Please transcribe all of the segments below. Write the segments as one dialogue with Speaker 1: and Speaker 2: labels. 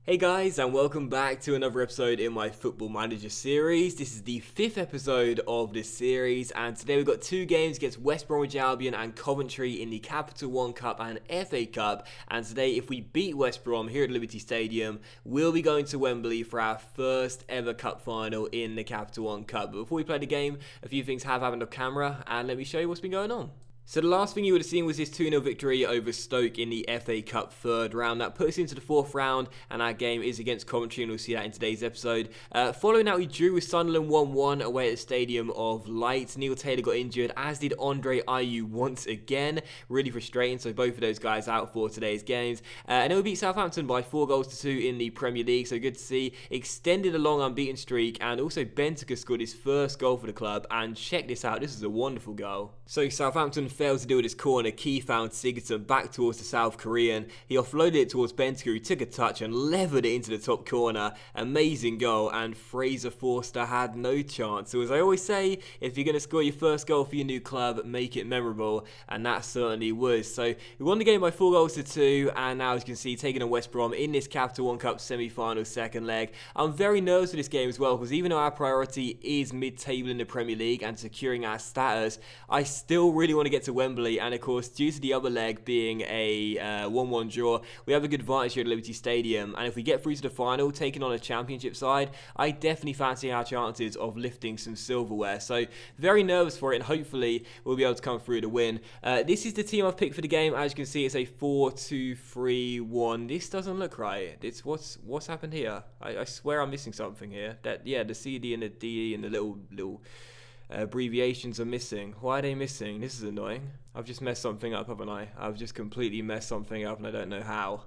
Speaker 1: Hey guys, and welcome back to another episode in my Football Manager series. This is the 5th episode of this series, and today we've got two games against West Bromwich Albion and Coventry in the Capital One Cup and FA Cup. And today, if we beat West Brom here at Liberty Stadium, we'll be going to Wembley for our first ever cup final in the Capital One Cup. But before we play the game, a few things have happened on camera, and let me show you what's been going on. So the last thing you would have seen was this 2-0 victory over Stoke in the FA Cup third round. That puts us into the fourth round, and our game is against Coventry, and we'll see that in today's episode. Following that, we drew with Sunderland 1-1 away at the Stadium of Light. Neil Taylor got injured, as did Andre Ayew once again. Really frustrating, so both of those guys out for today's games. And then we beat Southampton by 4-2 in the Premier League, so good to see. Extended a long unbeaten streak, and also Bentancur scored his first goal for the club. And check this out, this is a wonderful goal. So Southampton failed to deal with his corner. Key found Sigurdsson back towards the South Korean. He offloaded it towards Bentancur, who took a touch and levered it into the top corner. Amazing goal, and Fraser Forster had no chance. So as I always say, if you're going to score your first goal for your new club, make it memorable, and that certainly was. So we won the game by 4-2, and now as you can see, taking on West Brom in this Capital One Cup semi-final second leg. I'm very nervous for this game as well, because even though our priority is mid-table in the Premier League and securing our status, I still really want to get to Wembley, and of course, due to the other leg being a 1-1 draw, we have a good advantage here at Liberty Stadium, and if we get through to the final, taking on a championship side, I definitely fancy our chances of lifting some silverware. So very nervous for it, and hopefully we'll be able to come through to win. This is the team I've picked for the game. As you can see, it's a 4-2-3-1. This doesn't look right. It's what's happened here. I swear I'm missing something here. The CD and the D and the little abbreviations are missing. Why are they missing? This is annoying. I've just messed something up, haven't I? I've just completely messed something up, and I don't know how.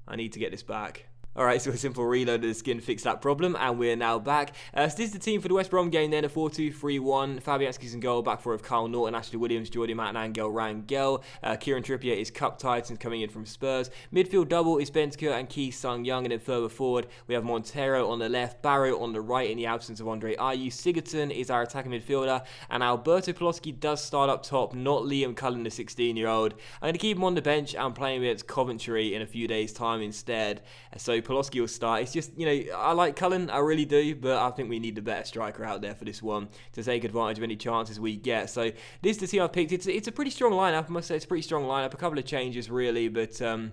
Speaker 1: I need to get this back. Alright, so a simple reload of the skin fixed that problem, and we're now back. So this is the team for the West Brom game then, a 4-2-3-1. Fabianski's in goal, back four of Carl Norton, Ashley Williams, Jordi Matt and Angel Rangel. Kieran Trippier is cup tied since coming in from Spurs. Midfield double is Bentancur and Ki Sung-young, and then further forward we have Montero on the left, Barrow on the right in the absence of Andre Ayew. Sigurdsson is our attacking midfielder, and Alberto Poloski does start up top, not Liam Cullen, the 16-year-old. I'm going to keep him on the bench and playing against Coventry in a few days' time instead. So Poloski will start. It's just, I like Cullen, I really do, but I think we need the better striker out there for this one to take advantage of any chances we get. So this is the team I've picked. It's a pretty strong lineup, I must say. It's a pretty strong lineup. A couple of changes really, but for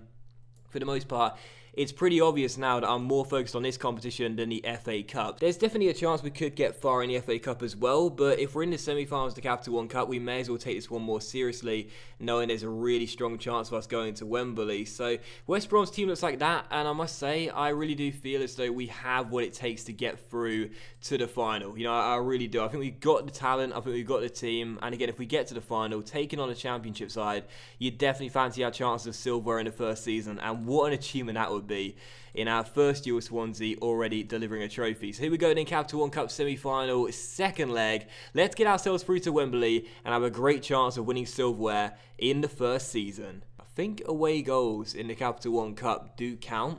Speaker 1: the most part, it's pretty obvious now that I'm more focused on this competition than the FA Cup. There's definitely a chance we could get far in the FA Cup as well, but if we're in the semi-finals of the Capital One Cup, we may as well take this one more seriously, knowing there's a really strong chance of us going to Wembley. So West Brom's team looks like that, and I must say, I really do feel as though we have what it takes to get through to the final. I really do. I think we've got the talent, I think we've got the team, and again, if we get to the final, taking on a championship side, you definitely fancy our chances of silver in the first season, and what an achievement that would be in our first year with Swansea, already delivering a trophy. So here we go then, Capital One Cup semi-final, second leg. Let's get ourselves through to Wembley and have a great chance of winning silverware in the first season. I think away goals in the Capital One Cup do count,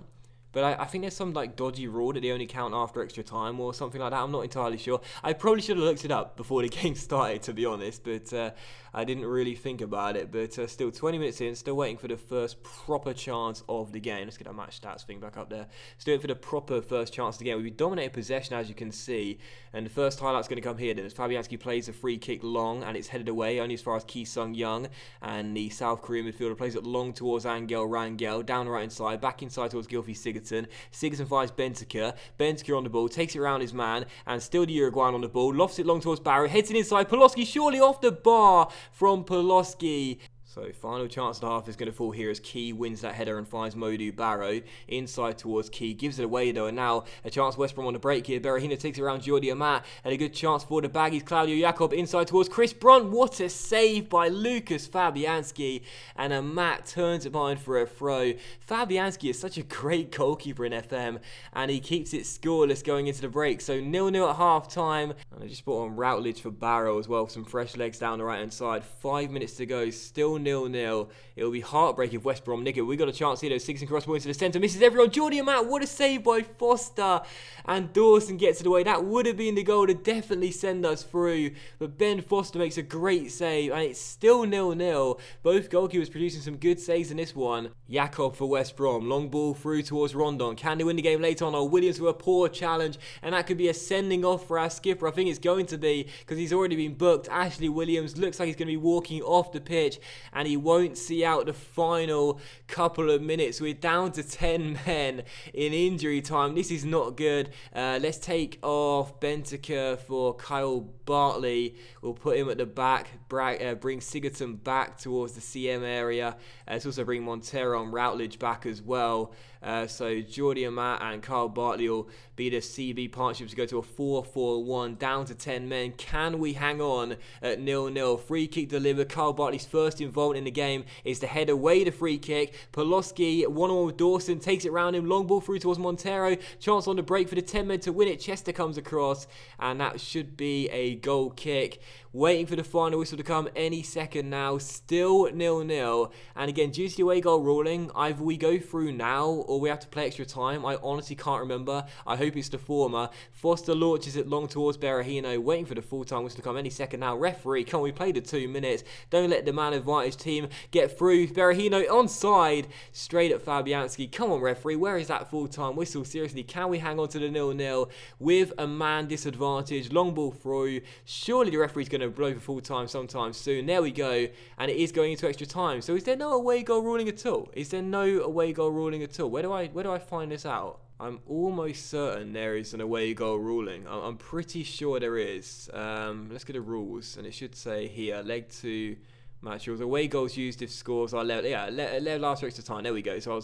Speaker 1: but I think there's some dodgy rule that they only count after extra time or something like that. I'm not entirely sure. I probably should have looked it up before the game started, to be honest, but I didn't really think about it. But still, 20 minutes in, still waiting for the first proper chance of the game. Let's get that match stats thing back up there. Still waiting for the proper first chance of the game. We've dominated possession, as you can see, and the first highlight's going to come here then, as Fabianski plays a free kick long, and it's headed away only as far as Ki Sung-young, and the South Korean midfielder plays it long towards Angel Rangel, down the right hand side, back inside towards Gylfi Sigurdsson. Sigurdsson finds Bentancur. Bentancur on the ball, takes it around his man, and still the Uruguayan on the ball, lofts it long towards Barrow, heads it inside. Poloski surely off the bar from Poloski. So final chance of the half is going to fall here as Key wins that header and finds Modou Barrow inside towards Key, gives it away though, and now a chance West Brom on the break here. Berahino takes it around Jordi Amat, and a good chance for the Baggies. Claudio Jacob inside towards Chris Brunt. What a save by Lucas Fabianski, and Amat turns it behind for a throw. Fabianski is such a great goalkeeper in FM, and he keeps it scoreless going into the break. So 0-0 at half time, and I just brought on Routledge for Barrow as well, some fresh legs down the right hand side. 5 minutes to go, still 0-0. It'll be heartbreaking if West Brom nick it. We got a chance here, though. Sigurdsson cross ball into the centre, misses everyone. Jordi Amat, what a save by Foster. And Dawson gets it away. That would have been the goal to definitely send us through. But Ben Foster makes a great save, and it's still 0-0. Both goalkeepers producing some good saves in this one. Jakob for West Brom. Long ball through towards Rondon. Can they win the game later on? Or Williams with a poor challenge, and that could be a sending off for our skipper. I think it's going to be, because he's already been booked. Ashley Williams looks like he's going to be walking off the pitch, and he won't see out the final couple of minutes. We're down to 10 men in injury time. This is not good. Let's take off Bentaker for Kyle Bartley. We'll put him at the back. Bring Sigurdsson back towards the CM area. Let's also bring Montero and Routledge back as well. So Jordi Amat and Kyle Bartley will be the CB partnership to go to a 4-4-1, down to 10 men. Can we hang on at 0-0? Free kick delivered. Kyle Bartley's first involvement in the game is to head away the free kick. Poloski, one-on-one with Dawson, takes it round him. Long ball through towards Montero. Chance on the break for the 10 men to win it. Chester comes across, and that should be a goal kick. Waiting for the final whistle to come any second now. Still 0-0. And again, due to the away goal ruling, either we go through now or we have to play extra time. I honestly can't remember. I hope it's the former. Foster launches it long towards Berahino, waiting for the full-time whistle to come any second now. Referee, come on, we played the 2 minutes. Don't let the man advantage team get through. Berahino onside, straight at Fabianski. Come on, referee, where is that full-time whistle? Seriously, can we hang on to the 0-0 with a man disadvantage? Long ball through. Surely the referee's going to blow for full-time sometime soon. There we go, and it is going into extra time. So is there no away goal ruling at all? Is there no away goal ruling at all? Where do I find this out? I'm almost certain there is an away goal ruling. I'm pretty sure there is. Let's get the rules, and it should say here, leg 2 match rules. Away goals used if scores are level. Yeah, level after extra time. There we go. So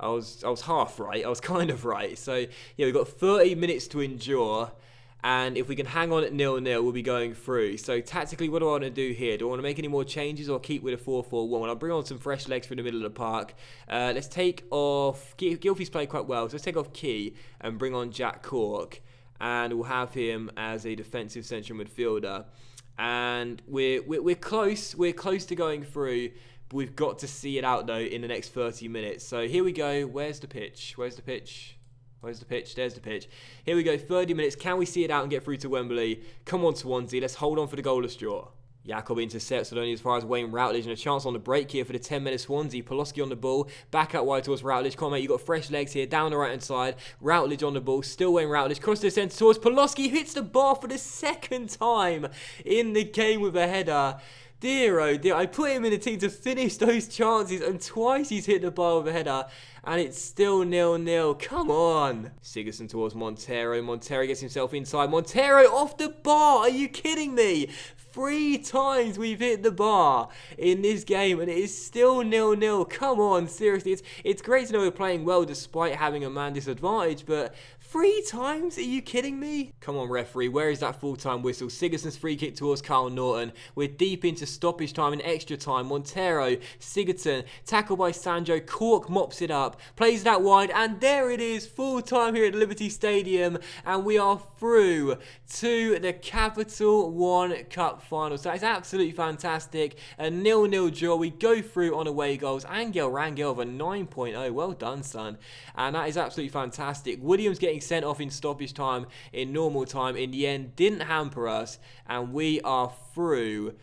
Speaker 1: I was half right. I was kind of right. So yeah, we've got 30 minutes to endure. And if we can hang on at 0-0, we'll be going through. So tactically, what do I want to do here? Do I want to make any more changes or keep with a 4-4-1? Well, I'll bring on some fresh legs through the middle of the park. Let's take off... Gylfi's played quite well, so let's take off Key and bring on Jack Cork. And we'll have him as a defensive central midfielder. And we're close. We're close to going through. But we've got to see it out, though, in the next 30 minutes. So here we go. Where's the pitch? Where's the pitch? Where's the pitch? There's the pitch. Here we go, 30 minutes. Can we see it out and get through to Wembley? Come on, Swansea. Let's hold on for the goalless draw. Jakob intercepts it only as far as Wayne Routledge, and a chance on the break here for the 10-minute Swansea. Poloski on the ball, back out wide towards Routledge. Come on, mate, you've got fresh legs here, down the right-hand side. Routledge on the ball, still Wayne Routledge, cross to the centre towards Poloski, hits the bar for the second time in the game with a header. Dear oh dear, I put him in the team to finish those chances, and twice he's hit the bar with a header, and it's still 0-0. Come on. Sigurdsson towards Montero. Montero gets himself inside. Montero off the bar. Are you kidding me? 3 times we've hit the bar in this game, and it is still 0-0. Come on, seriously. It's great to know we're playing well despite having a man disadvantage, but 3 times? Are you kidding me? Come on, referee. Where is that full-time whistle? Sigurdsson's free kick towards Carl Norton. We're deep into stoppage time and extra time. Montero, Sigurdsson, tackled by Sanjo. Cork mops it up, plays it out wide, and there it is. Full-time here at Liberty Stadium, and we are through to the Capital One Cup final. So that's absolutely fantastic. A 0-0 draw. We go through on away goals. Angel Rangel with a 9.0. Well done, son. And that is absolutely fantastic. Williams getting sent off in stoppage time in normal time in the end didn't hamper us, and we are through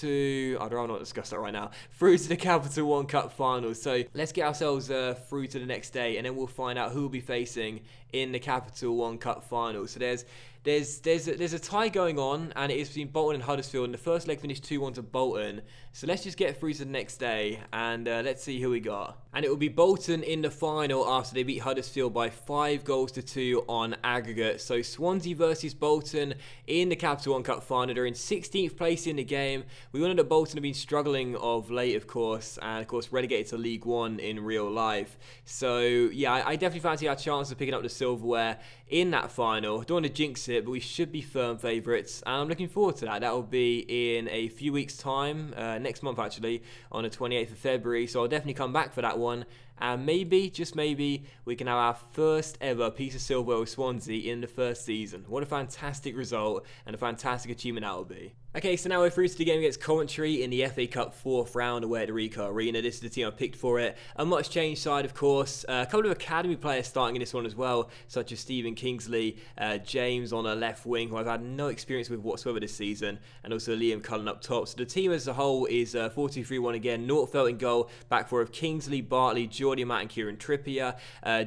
Speaker 1: to, I'd rather not discuss that right now, through to the Capital One Cup final. So let's get ourselves through to the next day, and then we'll find out who will be facing in the Capital One Cup final. So there's a tie going on, and it is between Bolton and Huddersfield, and the first leg finished 2-1 to Bolton. So let's just get through to the next day, and let's see who we got. And it will be Bolton in the final after they beat Huddersfield by 5-2 on aggregate. So Swansea versus Bolton in the Capital One Cup final. They're in 16th place in the game. We all know that Bolton have been struggling of late, of course, and of course relegated to League One in real life. So yeah, I definitely fancy our chance of picking up the silverware in that final. Don't want to jinx it, but we should be firm favourites, and I'm looking forward to that. That will be in a few weeks' time, next month actually, on the 28th of February, so I'll definitely come back for that one and maybe, just maybe, we can have our first ever piece of silverware with Swansea in the first season. What a fantastic result and a fantastic achievement that will be. Okay, so now we're through to the game against Coventry in the FA Cup 4th round away at the Ricoh Arena. This is the team I picked for it. A much changed side, of course. A couple of academy players starting in this one as well, such as Stephen Kingsley, James on a left wing, who I've had no experience with whatsoever this season, and also Liam Cullen up top. So the team as a whole is 4-2-3-1 again. Nordfeldt in goal, back four of Kingsley, Bartley, Jordi Matt and Kieran Trippier,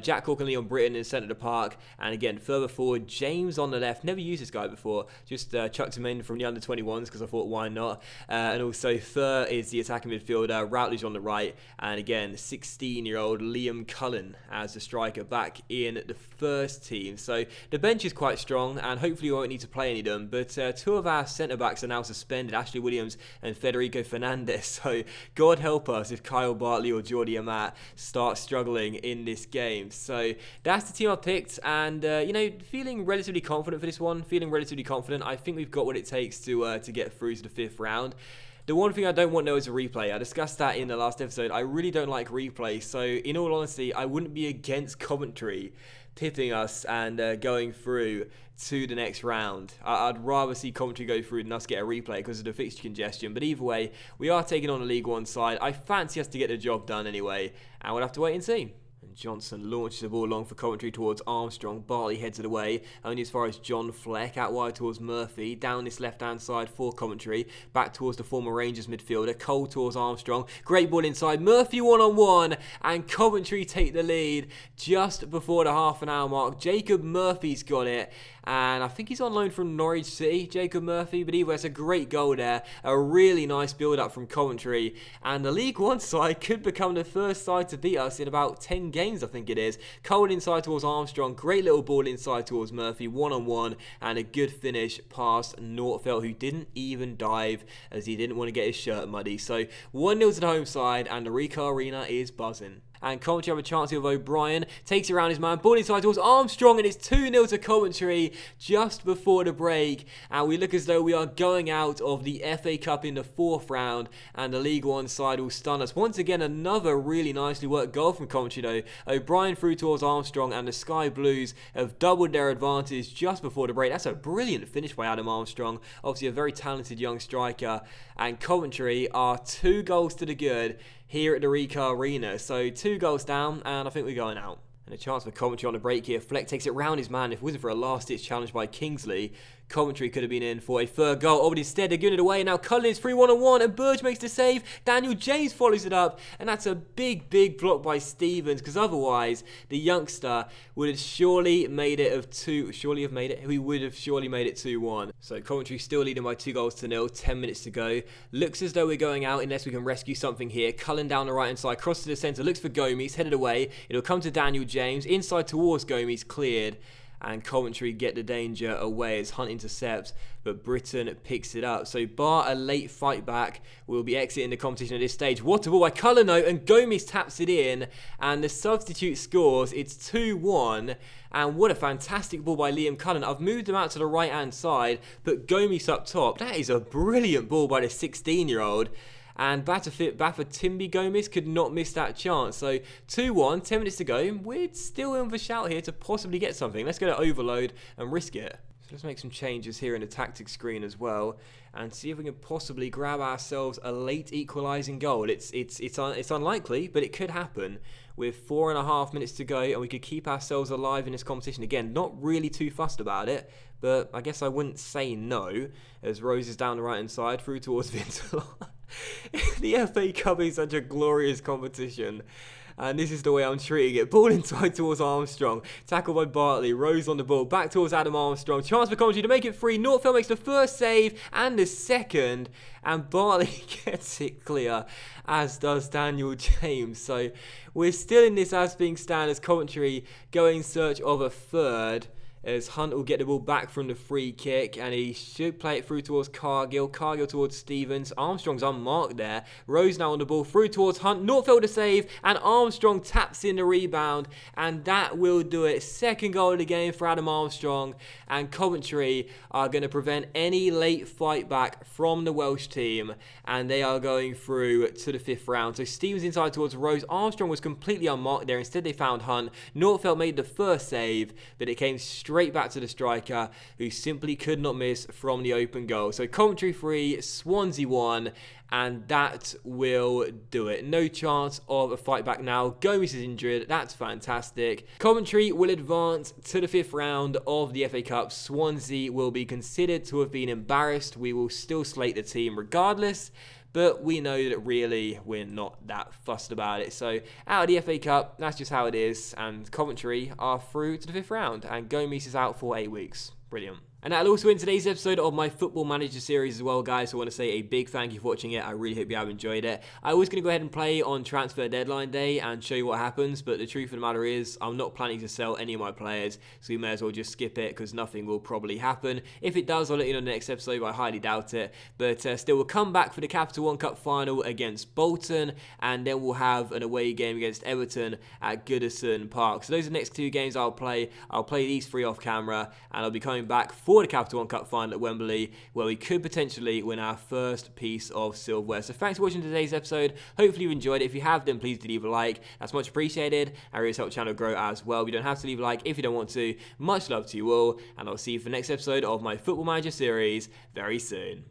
Speaker 1: Jack Cork and Leon Britton in the centre of the park, and again, further forward, James on the left. Never used this guy before, just chucked him in from the under-21s because I thought, why not? And also third is the attacking midfielder, Routledge on the right, and again, 16-year-old Liam Cullen as the striker back in the first team. So the bench is quite strong, and hopefully we won't need to play any of them, but two of our centre-backs are now suspended, Ashley Williams and Federico Fernandez, so God help us if Kyle Bartley or Jordi Amat start struggling in this game. So that's the team I picked, and feeling relatively confident for this one, I think we've got what it takes to get through to the 5th round. The one thing I don't want though is a replay. I discussed that in the last episode. I really don't like replay, so in all honesty, I wouldn't be against Coventry pipping us and going through to the next round. I'd rather see Coventry go through than us get a replay because of the fixture congestion, but either way, we are taking on a League One side. I fancy us to get the job done anyway, and we'll have to wait and see. Johnson launches the ball long for Coventry towards Armstrong. Bartley heads it away, only as far as John Fleck, out wide towards Murphy, down this left-hand side for Coventry, back towards the former Rangers midfielder, Cole towards Armstrong, great ball inside, Murphy one-on-one, and Coventry take the lead just before the half-an-hour mark. Jacob Murphy's got it, and I think he's on loan from Norwich City, Jacob Murphy, but either way, it's a great goal there, a really nice build-up from Coventry, and the League One side could become the first side to beat us in about 10 games, I think it is. Cole inside towards Armstrong, great little ball inside towards Murphy, one-on-one, and a good finish past Nordfeldt, who didn't even dive as he didn't want to get his shirt muddy. So 1-0 to the home side, and the Ricoh Arena is buzzing. And Coventry have a chance here with O'Brien, takes it around his man, ball inside towards Armstrong, and it's 2-0 to Coventry just before the break, and we look as though we are going out of the FA Cup in the 4th round, and the League One side will stun us. Once again, another really nicely worked goal from Coventry though. O'Brien through towards Armstrong, and the Sky Blues have doubled their advantage just before the break. That's a brilliant finish by Adam Armstrong, obviously a very talented young striker, and Coventry are 2 goals to the good here at the Ricoh Arena. So 2 goals down, and I think we're going out. And a chance for Coventry on the break here. Fleck takes it round his man. If it wasn't for a last-ditch challenge by Kingsley, Coventry could have been in for a third goal. Oh, but instead they're giving it away. Now Cullen is free one-on-one, and Burge makes the save. Daniel James follows it up, and that's a big, big block by Stevens, because otherwise the youngster would have surely made it He would have surely made it 2-1. So Coventry still leading by 2-0. 10 minutes to go. Looks as though we're going out unless we can rescue something here. Cullen down the right-hand side, crosses to the centre, looks for Gomes, headed away. It'll come to Daniel James, inside towards Gomes, cleared. And Coventry get the danger away as Hunt intercepts, but Britain picks it up. So bar a late fight back, we'll be exiting the competition at this stage. What a ball by Cullen though, and Gomes taps it in, and the substitute scores. It's 2-1, and what a fantastic ball by Liam Cullen. I've moved him out to the right-hand side, put Gomes up top. That is a brilliant ball by the 16-year-old. And Baffa Timby Gomes could not miss that chance. So 2-1, 10 minutes to go. We're still in the shout here to possibly get something. Let's go to overload and risk it. So let's make some changes here in the tactics screen as well, and see if we can possibly grab ourselves a late equalising goal. It's unlikely, but it could happen with 4.5 minutes to go, and we could keep ourselves alive in this competition. Again, not really too fussed about it, but I guess I wouldn't say no, as Rose is down the right-hand side, through towards Vintalon. The FA Cup is such a glorious competition, and this is the way I'm treating it. Ball inside towards Armstrong, tackled by Bartley, Rose on the ball, back towards Adam Armstrong, chance for Coventry to make it free. Nordfeldt makes the first save and the second, and Bartley gets it clear, as does Daniel James. So we're still in this as being stand as Coventry go in search of a third. as Hunt will get the ball back from the free kick, and he should play it through towards Cargill towards Stevens. Armstrong's unmarked there. Rose now on the ball through towards Hunt. Northfield to save, and Armstrong taps in the rebound, and that will do it. Second goal of the game for Adam Armstrong, and Coventry are going to prevent any late fight back from the Welsh team, and they are going through to the 5th round. So Stevens inside towards Rose. Armstrong was completely unmarked there. Instead they found Hunt. Northfield made the first save, but it came straight back to the striker, who simply could not miss from the open goal. So Coventry 3, Swansea 1, and that will do it. No chance of a fight back now. Gomes is injured. That's fantastic. Coventry will advance to the 5th round of the FA Cup. Swansea will be considered to have been embarrassed. We will still slate the team regardless, but we know that really we're not that fussed about it. So out of the FA Cup, that's just how it is, and Coventry are through to the 5th round, and Gomes is out for 8 weeks. Brilliant. And that'll also end today's episode of my Football Manager series as well, guys. So I want to say a big thank you for watching it. I really hope you have enjoyed it. I was going to go ahead and play on transfer deadline day and show you what happens, but the truth of the matter is I'm not planning to sell any of my players, so you may as well just skip it because nothing will probably happen. If it does, I'll let you know in the next episode, but I highly doubt it. But still, we'll come back for the Capital One Cup final against Bolton, and then we'll have an away game against Everton at Goodison Park. So those are the next 2 games I'll play. I'll play these 3 off camera, and I'll be coming back for the Capital One Cup final at Wembley, where we could potentially win our first piece of silverware. So thanks for watching today's episode. Hopefully you enjoyed it. If you have, then please do leave a like. That's much appreciated, and really helps the channel grow as well. You don't have to leave a like if you don't want to. Much love to you all, and I'll see you for the next episode of my Football Manager series very soon.